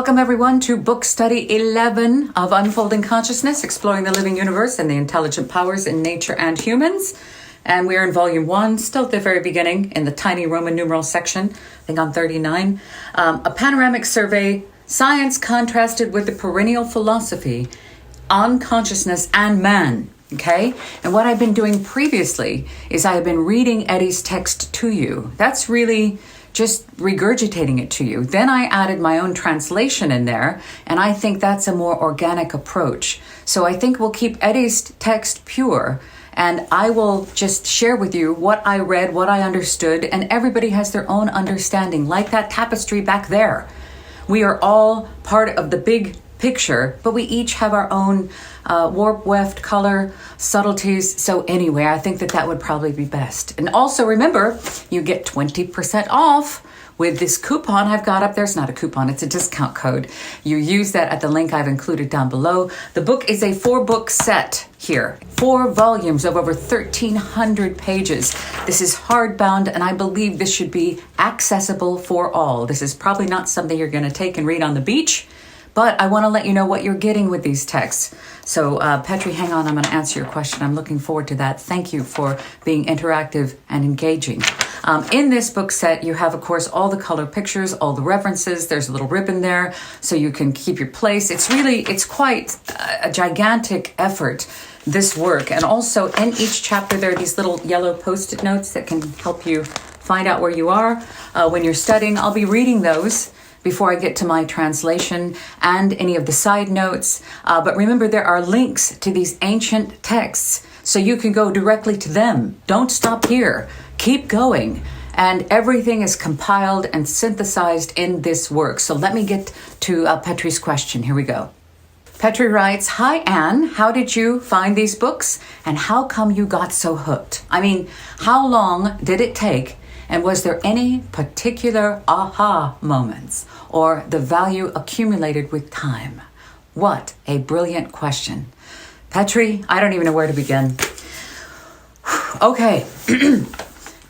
Welcome everyone to book study 11 of Unfolding Consciousness, Exploring the Living Universe and the Intelligent Powers in Nature and Humans. And we are in volume 1, still at the very beginning in the tiny Roman numeral section, I think on 39. A panoramic survey, science contrasted with the perennial philosophy on consciousness and man. Okay, and what I've been doing previously is I have been reading Eddie's text to you. That's really just regurgitating it to you. Then I added my own translation in there, and I think that's a more organic approach. So I think we'll keep Eddie's text pure, and I will just share with you what I read, what I understood, and everybody has their own understanding, like that tapestry back there. We are all part of the big picture, but we each have our own warp, weft, color, subtleties. So anyway, I think that would probably be best. And also remember, you get 20% off with this coupon I've got up there. It's not a coupon, it's a discount code. You use that at the link I've included down below. The book is a 4-book set here. 4 volumes of over 1,300 pages. This is hardbound, and I believe this should be accessible for all. This is probably not something you're going to take and read on the beach, but I want to let you know what you're getting with these texts. So, Petri, hang on. I'm going to answer your question. I'm looking forward to that. Thank you for being interactive and engaging. In this book set, you have, of course, all the color pictures, all the references. There's a little ribbon there so you can keep your place. It's quite a gigantic effort, this work. And also in each chapter, there are these little yellow Post-it notes that can help you find out where you are when you're studying. I'll be reading those before I get to my translation and any of the side notes. But remember, there are links to these ancient texts, so you can go directly to them. Don't stop here. Keep going. And everything is compiled and synthesized in this work. So let me get to Petri's question. Here we go. Petri writes, "Hi, Anne. How did you find these books? And how come you got so hooked? I mean, how long did it take? And was there any particular aha moments or the value accumulated with time?" What a brilliant question. Petri, I don't even know where to begin. Okay.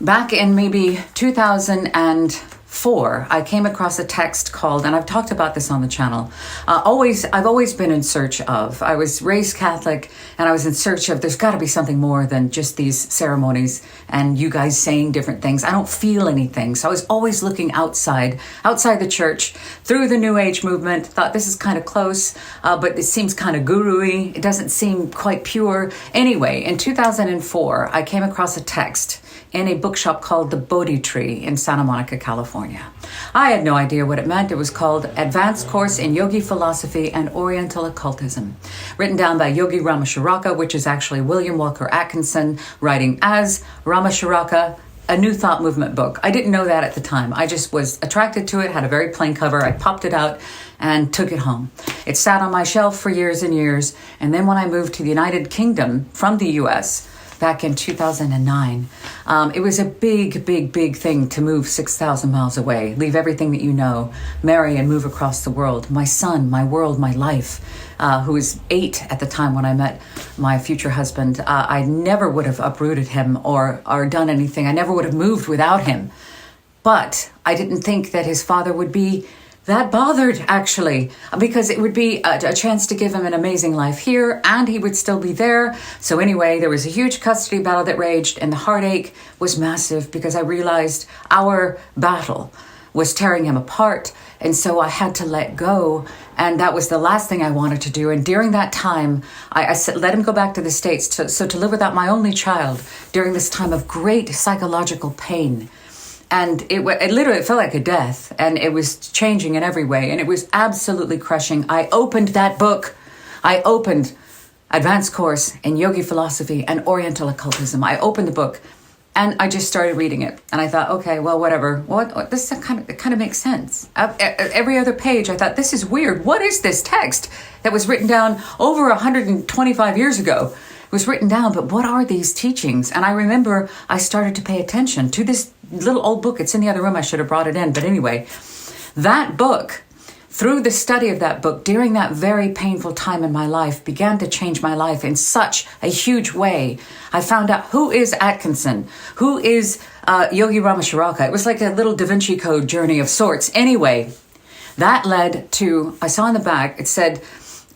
Back in maybe 2004, I came across a text called, and I've talked about this on the channel, I've always been in search of. I was raised Catholic, and I was in search of, there's got to be something more than just these ceremonies and you guys saying different things. I don't feel anything. So I was always looking outside the church, through the New Age movement, thought this is kind of close, but it seems kind of guru-y. It doesn't seem quite pure. Anyway, in 2004, I came across a text in a bookshop called The Bodhi Tree in Santa Monica, California. I had no idea what it meant. It was called Advanced Course in Yogi Philosophy and Oriental Occultism, written down by Yogi Ramacharaka, which is actually William Walker Atkinson writing as Ramacharaka, a New Thought Movement book. I didn't know that at the time. I just was attracted to it, had a very plain cover. I popped it out and took it home. It sat on my shelf for years and years. And then when I moved to the United Kingdom from the US, back in 2009. It was a big thing to move 6,000 miles away, leave everything that you know, marry and move across the world. My son, my world, my life, who was 8 at the time when I met my future husband, I never would have uprooted him or done anything. I never would have moved without him. But I didn't think that his father would be that bothered, actually, because it would be a chance to give him an amazing life here, and he would still be there. So anyway, there was a huge custody battle that raged, and the heartache was massive because I realized our battle was tearing him apart, and so I had to let go, and that was the last thing I wanted to do. And during that time, I said, let him go back to the States, so to live without my only child during this time of great psychological pain. And it literally felt like a death, and it was changing in every way, and it was absolutely crushing. I opened that book. I opened Advanced Course in Yogi Philosophy and Oriental Occultism. I opened the book, and I just started reading it. And I thought, okay, well, whatever. This kind of makes sense. Every other page, I thought, this is weird. What is this text that was written down over 125 years ago? It was written down, but what are these teachings? And I remember I started to pay attention to this little old book. It's in the other room. I should have brought it in. But anyway, that book, through the study of that book, during that very painful time in my life, began to change my life in such a huge way. I found out who is Atkinson, who is Yogi Ramacharaka. It was like a little Da Vinci Code journey of sorts. Anyway, That led to, I saw in the back, it said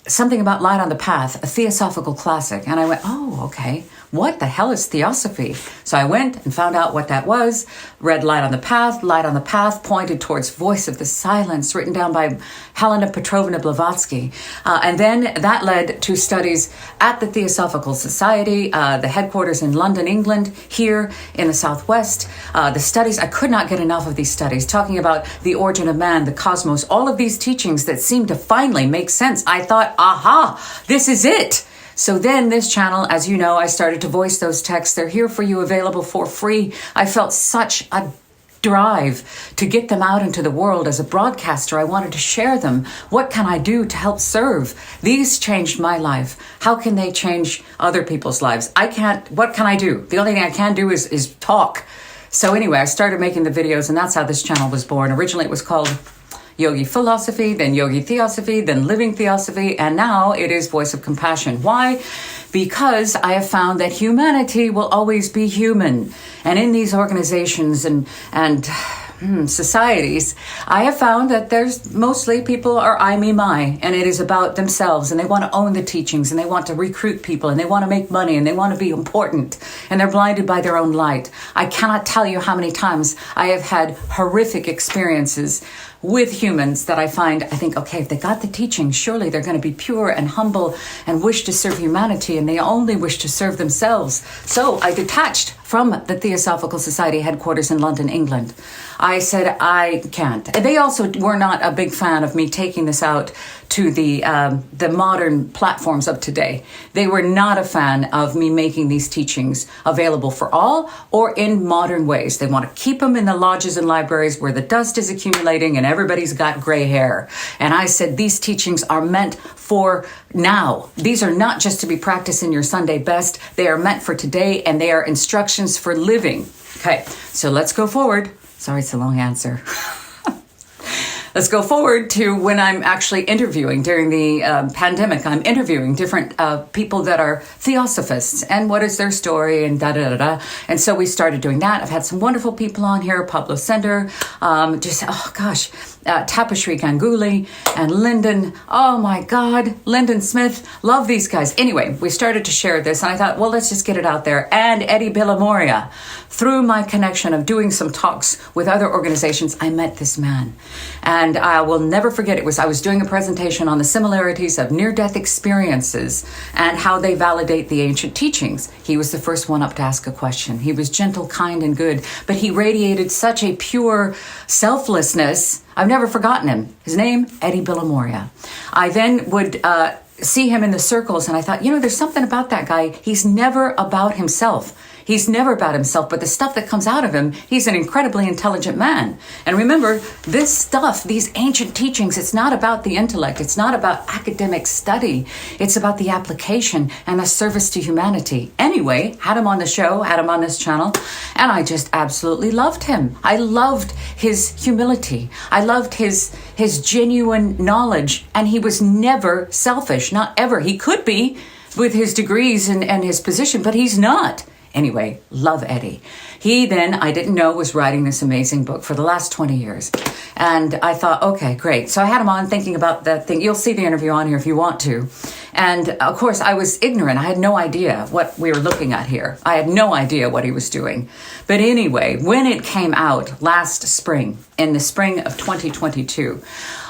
something about Light on the Path, a Theosophical classic. And I went, oh, okay. What the hell is Theosophy? So I went and found out what that was, read Light on the Path. Light on the Path pointed towards Voice of the Silence, written down by Helena Petrovna Blavatsky. And then that led to studies at the Theosophical Society, the headquarters in London, England, here in the Southwest. The studies, I could not get enough of these studies, talking about the origin of man, the cosmos, all of these teachings that seemed to finally make sense. I thought, aha, this is it. So then this channel, as you know, I started to voice those texts. They're here for you, available for free. I felt such a drive to get them out into the world as a broadcaster. I wanted to share them. What can I do to help serve? These changed my life. How can they change other people's lives? I can't, what can I do? The only thing I can do is talk. So anyway, I started making the videos, and that's how this channel was born. Originally it was called Yogi Philosophy, then Yogi Theosophy, then Living Theosophy, and now it is Voice of Compassion. Why? Because I have found that humanity will always be human. And in these organizations and societies, I have found that there's mostly people are I, me, my, and it is about themselves, and they want to own the teachings, and they want to recruit people, and they want to make money, and they want to be important, and they're blinded by their own light. I cannot tell you how many times I have had horrific experiences with humans that I think, okay, if they got the teaching, surely they're going to be pure and humble and wish to serve humanity, and they only wish to serve themselves. So I detached from the Theosophical Society headquarters in London, England. I said, I can't. And they also were not a big fan of me taking this out to the modern platforms of today. They were not a fan of me making these teachings available for all or in modern ways. They want to keep them in the lodges and libraries where the dust is accumulating and everybody's got gray hair. And I said, these teachings are meant for now. These are not just to be practiced in your Sunday best. They are meant for today, and they are instructions for living. Okay, so let's go forward. Sorry, it's a long answer. Let's go forward to when I'm actually interviewing during the pandemic. I'm interviewing different people that are theosophists and what is their story and da-da-da-da. And so we started doing that. I've had some wonderful people on here, Pablo Sender, Tapashri Ganguly and Lyndon. Oh my God, Lyndon Smith. Love these guys. Anyway, we started to share this, and I thought, well, let's just get it out there. And Eddie Villamoria. Through my connection of doing some talks with other organizations, I met this man. And I will never forget, I was doing a presentation on the similarities of near-death experiences and how they validate the ancient teachings. He was the first one up to ask a question. He was gentle, kind, and good, but he radiated such a pure selflessness. I've never forgotten him. His name, Eddie Villamoria. I then would see him in the circles, and I thought, there's something about that guy. He's never about himself. He's never about himself, but the stuff that comes out of him, he's an incredibly intelligent man. And remember, this stuff, these ancient teachings, it's not about the intellect. It's not about academic study. It's about the application and the service to humanity. Anyway, had him on the show, had him on this channel, and I just absolutely loved him. I loved his humility. I loved his genuine knowledge, and he was never selfish, not ever. He could be with his degrees and his position, but he's not. Anyway, love Eddie. He then, I didn't know, was writing this amazing book for the last 20 years. And I thought, okay, great. So I had him on thinking about that thing. You'll see the interview on here if you want to. And of course, I was ignorant. I had no idea what we were looking at here. I had no idea what he was doing. But anyway, when it came out last spring, in the spring of 2022,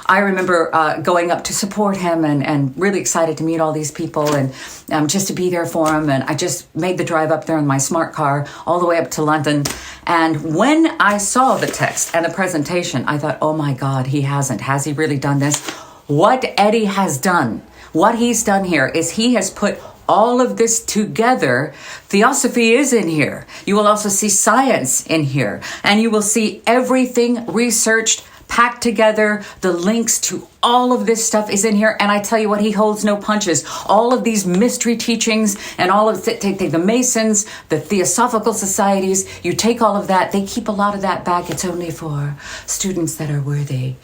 I remember going up to support him and really excited to meet all these people and just to be there for him. And I just made the drive up there in my smart car all the way up to London. And when I saw the text and the presentation, I thought, oh my God, he hasn't. Has he really done this? What Eddie has done, what he's done here is he has put all of this together. Theosophy is in here. You will also see science in here. And you will see everything researched, packed together. The links to all of this stuff is in here. And I tell you what, he holds no punches. All of these mystery teachings and all of the Masons, the Theosophical societies, you take all of that. They keep a lot of that back. It's only for students that are worthy.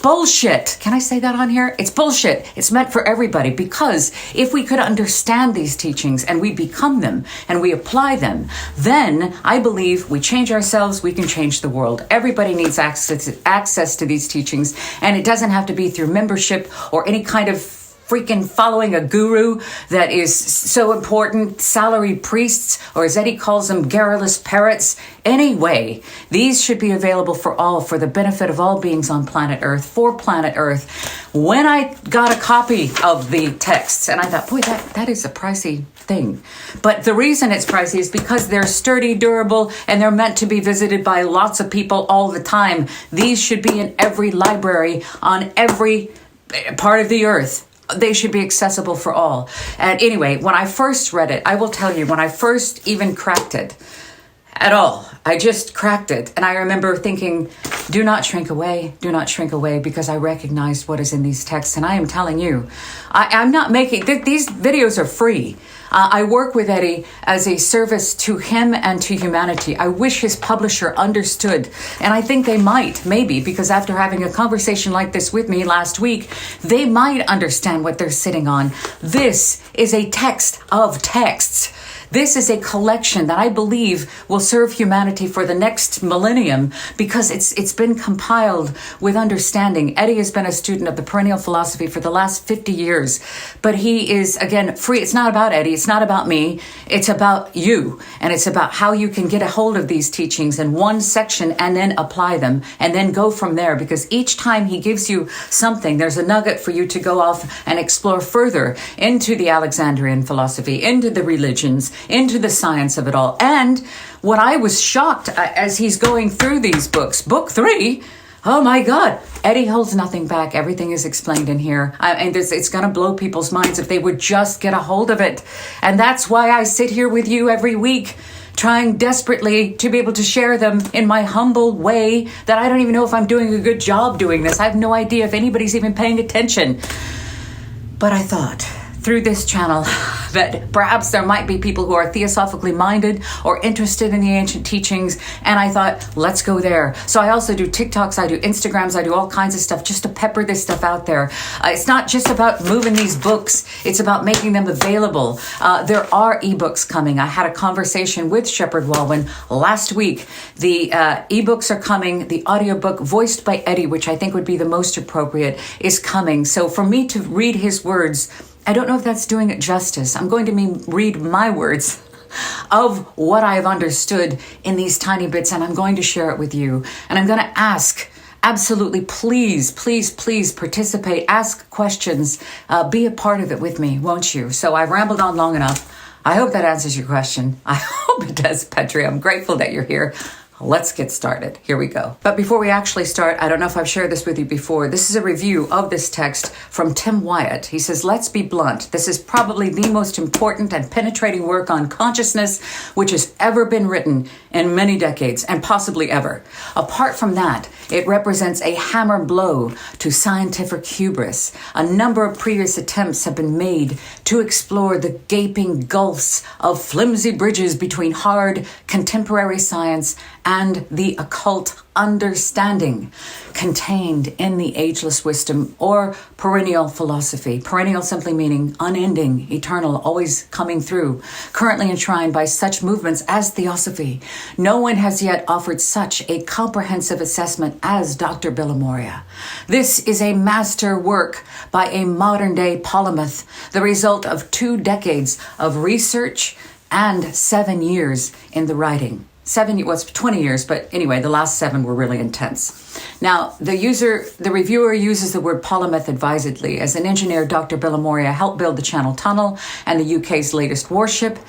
bullshit. Can I say that on here? It's bullshit. It's meant for everybody, because if we could understand these teachings and we become them and we apply them, then I believe we change ourselves, we can change the world. Everybody needs access to these teachings, and it doesn't have to be through membership or any kind of freaking following a guru that is so important, salary priests, or as Eddie calls them, garrulous parrots. Anyway, these should be available for all, for the benefit of all beings on planet Earth, for planet Earth. When I got a copy of the texts, and I thought, boy, that is a pricey thing. But the reason it's pricey is because they're sturdy, durable, and they're meant to be visited by lots of people all the time. These should be in every library on every part of the earth. They should be accessible for all. And anyway, when I first read it, I will tell you, when I first even cracked it at all, I just cracked it. And I remember thinking, do not shrink away, because I recognized what is in these texts. And I am telling you, I'm not making, these videos are free. I work with Eddie as a service to him and to humanity. I wish his publisher understood, and I think they might, maybe, because after having a conversation like this with me last week, they might understand what they're sitting on. This is a text of texts. This is a collection that I believe will serve humanity for the next millennium, because it's been compiled with understanding. Eddie has been a student of the perennial philosophy for the last 50 years, but he is, again, free. It's not about Eddie. It's not about me. It's about you. And it's about how you can get a hold of these teachings in one section and then apply them and then go from there, because each time he gives you something, there's a nugget for you to go off and explore further into the Alexandrian philosophy, into the religions, into the science of it all. And what I was shocked as he's going through these books, book 3, oh my God, Eddie holds nothing back. Everything is explained in here. And it's going to blow people's minds if they would just get a hold of it. And that's why I sit here with you every week, trying desperately to be able to share them in my humble way, that I don't even know if I'm doing a good job doing this. I have no idea if anybody's even paying attention. But I thought, through this channel, that perhaps there might be people who are theosophically minded or interested in the ancient teachings, and I thought, let's go there. So I also do TikToks, I do Instagrams, I do all kinds of stuff just to pepper this stuff out there. It's not just about moving these books, it's about making them available. There are ebooks coming. I had a conversation with Shepherd Walwyn last week. The ebooks are coming. The audiobook voiced by Eddie, which I think would be the most appropriate, is coming. So for me to read his words, I don't know if that's doing it justice. I'm going to read my words of what I've understood in these tiny bits, and I'm going to share it with you. And I'm going to ask, absolutely, please, please, please participate, ask questions, be a part of it with me, won't you? So I've rambled on long enough. I hope that answers your question. I hope it does, Petri. I'm grateful that you're here. Let's get started. Here we go. But before we actually start, I don't know if I've shared this with you before. This is a review of this text from Tim Wyatt. He says, let's be blunt. This is probably the most important and penetrating work on consciousness which has ever been written in many decades, and possibly ever. Apart from that, it represents a hammer blow to scientific hubris. A number of previous attempts have been made to explore the gaping gulfs of flimsy bridges between hard contemporary science and the occult understanding contained in the ageless wisdom or perennial philosophy. Perennial simply meaning unending, eternal, always coming through, currently enshrined by such movements as Theosophy. No one has yet offered such a comprehensive assessment as Dr. Billamoria. This is a master work by a modern-day polymath, the result of 2 decades of research and 7 years in the writing. 20 years, but anyway, the last 7 were really intense. Now, the reviewer uses the word polymath advisedly. As an engineer, Dr. Billamoria helped build the Channel Tunnel and the UK's latest warship.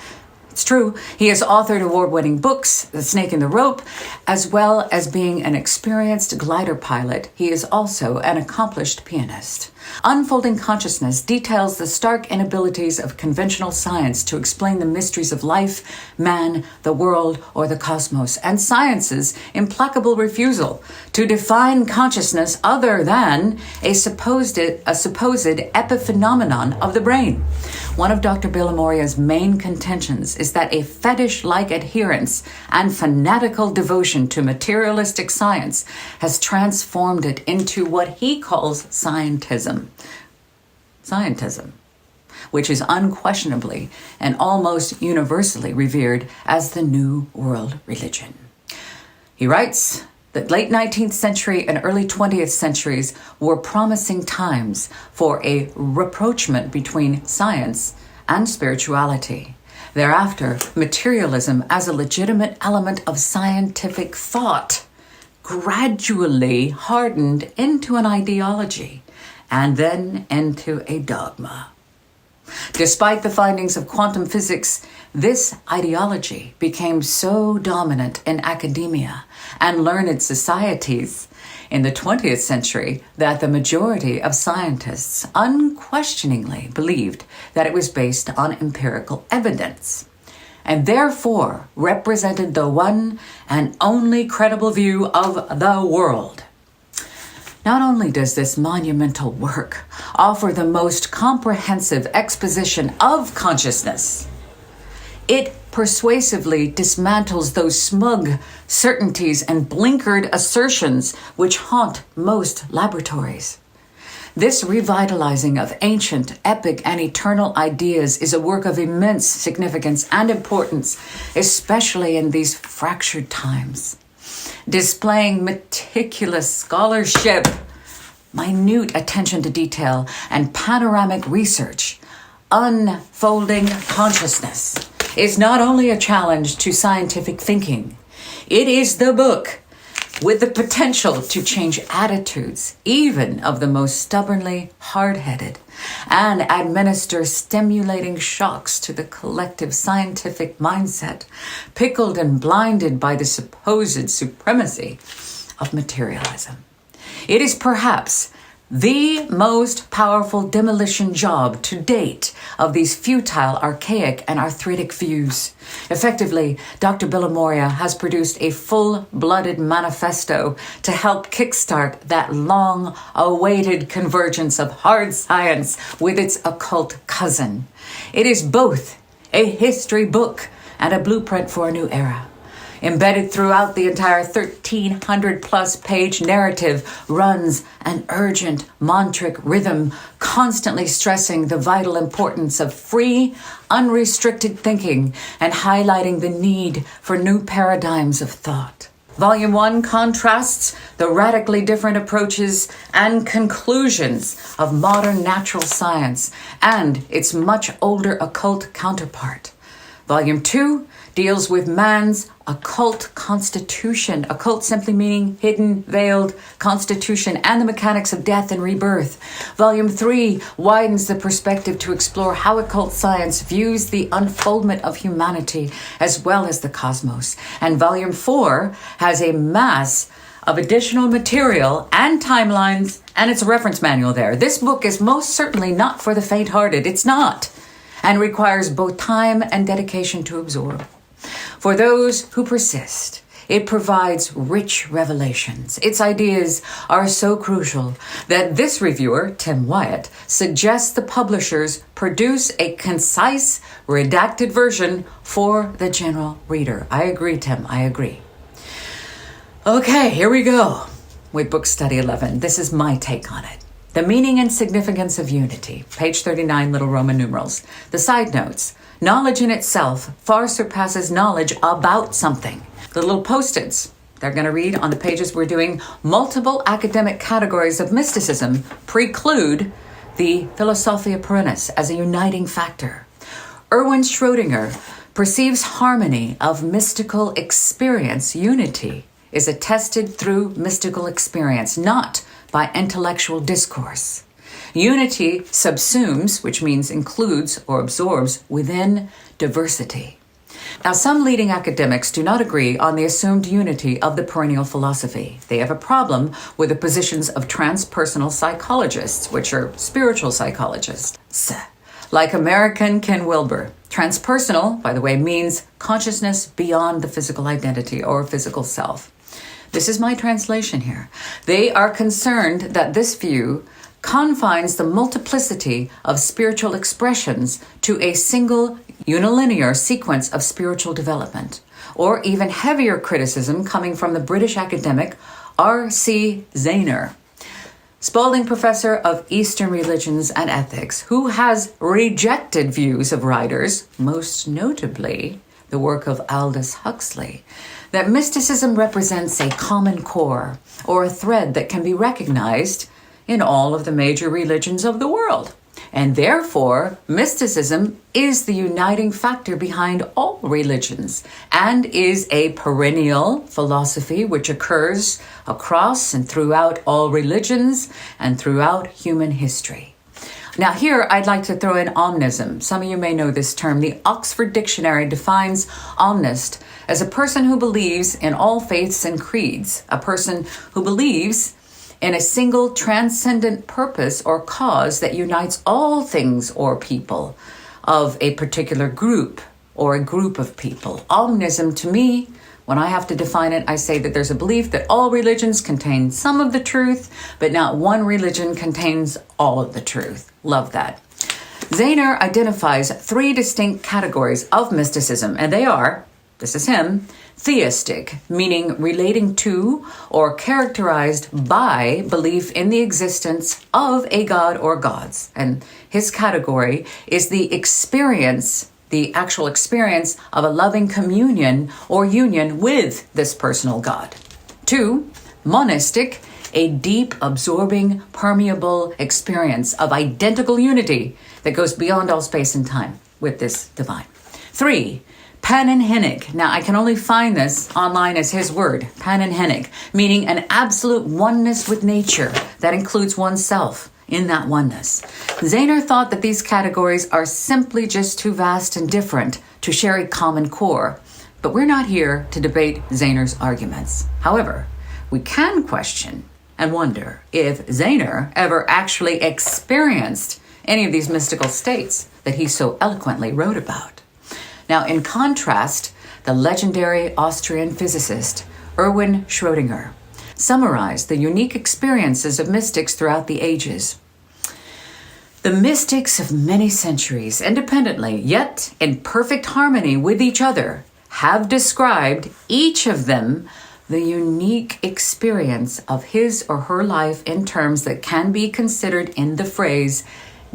It's true. He has authored award-winning books, The Snake in the Rope, as well as being an experienced glider pilot. He is also an accomplished pianist. Unfolding Consciousness details the stark inabilities of conventional science to explain the mysteries of life, man, the world, or the cosmos, and science's implacable refusal to define consciousness other than a supposed epiphenomenon of the brain. One of Dr. Billamoria's main contentions is that a fetish-like adherence and fanatical devotion to materialistic science has transformed it into what he calls scientism, which is unquestionably and almost universally revered as the New World religion. He writes that late 19th century and early 20th centuries were promising times for a rapprochement between science and spirituality. Thereafter, materialism as a legitimate element of scientific thought gradually hardened into an ideology and then into a dogma. Despite the findings of quantum physics, this ideology became so dominant in academia and learned societies in the 20th century that the majority of scientists unquestioningly believed that it was based on empirical evidence, and therefore represented the one and only credible view of the world. Not only does this monumental work offer the most comprehensive exposition of consciousness, it persuasively dismantles those smug certainties and blinkered assertions which haunt most laboratories. This revitalizing of ancient, epic, and eternal ideas is a work of immense significance and importance, especially in these fractured times. Displaying meticulous scholarship, minute attention to detail, and panoramic research, Unfolding Consciousness is not only a challenge to scientific thinking, it is the book with the potential to change attitudes, even of the most stubbornly hard-headed, and administer stimulating shocks to the collective scientific mindset, pickled and blinded by the supposed supremacy of materialism. It is perhaps the most powerful demolition job to date of these futile, archaic, and arthritic views. Effectively, Dr. Billamoria has produced a full-blooded manifesto to help kickstart that long-awaited convergence of hard science with its occult cousin. It is both a history book and a blueprint for a new era. Embedded throughout the entire 1,300-plus page narrative runs an urgent, mantric rhythm, constantly stressing the vital importance of free, unrestricted thinking and highlighting the need for new paradigms of thought. Volume 1 contrasts the radically different approaches and conclusions of modern natural science and its much older occult counterpart. Volume 2 deals with man's occult constitution, occult simply meaning hidden, veiled constitution, and the mechanics of death and rebirth. Volume 3 widens the perspective to explore how occult science views the unfoldment of humanity as well as the cosmos. And Volume 4 has a mass of additional material and timelines, and it's a reference manual there. This book is most certainly not for the faint-hearted. It's not, and requires both time and dedication to absorb. For those who persist, it provides rich revelations. Its ideas are so crucial that this reviewer, Tim Wyatt, suggests the publishers produce a concise, redacted version for the general reader. I agree, Tim, I agree. Okay, here we go with Book Study 11. This is my take on it. The meaning and significance of unity. Page 39, little Roman numerals. The side notes. Knowledge in itself far surpasses knowledge about something. The little post-its, they're going to read on the pages we're doing. Multiple academic categories of mysticism preclude the Philosophia Perennis as a uniting factor. Erwin Schrödinger perceives harmony of mystical experience. Unity is attested through mystical experience, not by intellectual discourse. Unity subsumes, which means includes or absorbs, within diversity. Now, some leading academics do not agree on the assumed unity of the perennial philosophy. They have a problem with the positions of transpersonal psychologists, which are spiritual psychologists. Like American Ken Wilber. Transpersonal, by the way, means consciousness beyond the physical identity or physical self. This is my translation here. They are concerned that this view confines the multiplicity of spiritual expressions to a single unilinear sequence of spiritual development, or even heavier criticism coming from the British academic R.C. Zaehner, Spalding Professor of Eastern Religions and Ethics, who has rejected views of writers, most notably the work of Aldous Huxley, that mysticism represents a common core or a thread that can be recognized in all of the major religions of the world. And therefore, mysticism is the uniting factor behind all religions and is a perennial philosophy which occurs across and throughout all religions and throughout human history. Now here, I'd like to throw in omnism. Some of you may know this term. The Oxford Dictionary defines omnist as a person who believes in all faiths and creeds, a person who believes in a single transcendent purpose or cause that unites all things or people of a particular group or a group of people. Omnism, to me, when I have to define it, I say that there's a belief that all religions contain some of the truth, but not one religion contains all of the truth. Love that. Zaehner identifies three distinct categories of mysticism, and they are, this is him, theistic, meaning relating to or characterized by belief in the existence of a god or gods. And his category is the experience, the actual experience of a loving communion or union with this personal god. 2, monistic, a deep, absorbing, permeable experience of identical unity that goes beyond all space and time with this divine. 3, panenhenic. Now, I can only find this online as his word, panenhenic, meaning an absolute oneness with nature that includes oneself in that oneness. Zaehner thought that these categories are simply just too vast and different to share a common core, but we're not here to debate Zaehner's arguments. However, we can question and wonder if Zaehner ever actually experienced any of these mystical states that he so eloquently wrote about. Now, in contrast, the legendary Austrian physicist Erwin Schrödinger summarized the unique experiences of mystics throughout the ages. The mystics of many centuries, independently, yet in perfect harmony with each other, have described, each of them, the unique experience of his or her life in terms that can be considered in the phrase,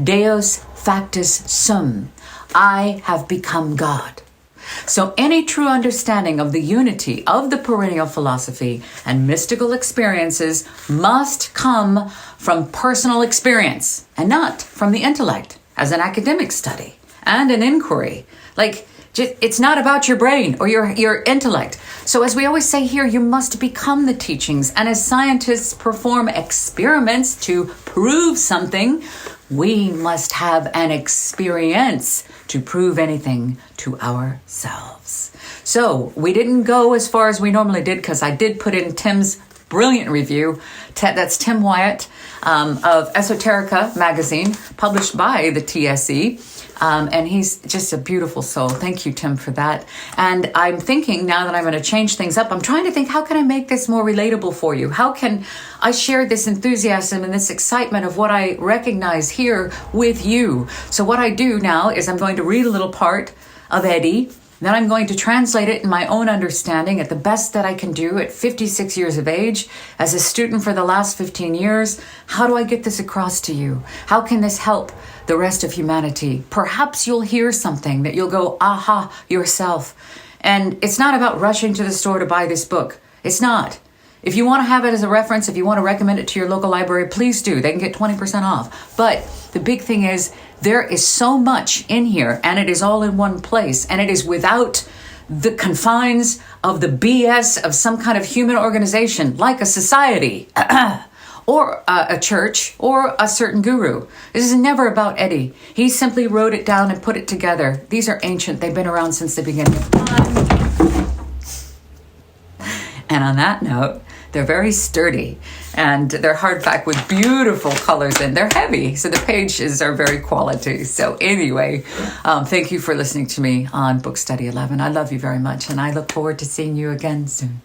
Deus factus sum, I have become God. So any true understanding of the unity of the perennial philosophy and mystical experiences must come from personal experience and not from the intellect as an academic study and an inquiry. Like, it's not about your brain or your intellect. So as we always say here, you must become the teachings. And as scientists perform experiments to prove something, we must have an experience to prove anything to ourselves. So we didn't go as far as we normally did because I did put in Tim's brilliant review. That's Tim Wyatt of Esoterica magazine, published by the TSE. And he's just a beautiful soul. Thank you, Tim, for that. And I'm thinking now that I'm going to change things up, I'm trying to think, how can I make this more relatable for you? How can I share this enthusiasm and this excitement of what I recognize here with you? So what I do now is I'm going to read a little part of Eddie. Then I'm going to translate it in my own understanding at the best that I can do at 56 years of age. As a student for the last 15 years, how do I get this across to you? How can this help the rest of humanity? Perhaps you'll hear something that you'll go, aha, yourself. And it's not about rushing to the store to buy this book. It's not. If you want to have it as a reference, if you want to recommend it to your local library, please do. They can get 20% off. But the big thing is, there is so much in here, and it is all in one place, and it is without the confines of the BS of some kind of human organization, like a society, or a church or a certain guru. This is never about Eddie. He simply wrote it down and put it together. These are ancient. They've been around since the beginning of time. And on that note, they're very sturdy, and they're hardback with beautiful colors, and they're heavy, so the pages are very quality. So anyway, thank you for listening to me on Book Study 11. I love you very much, and I look forward to seeing you again soon.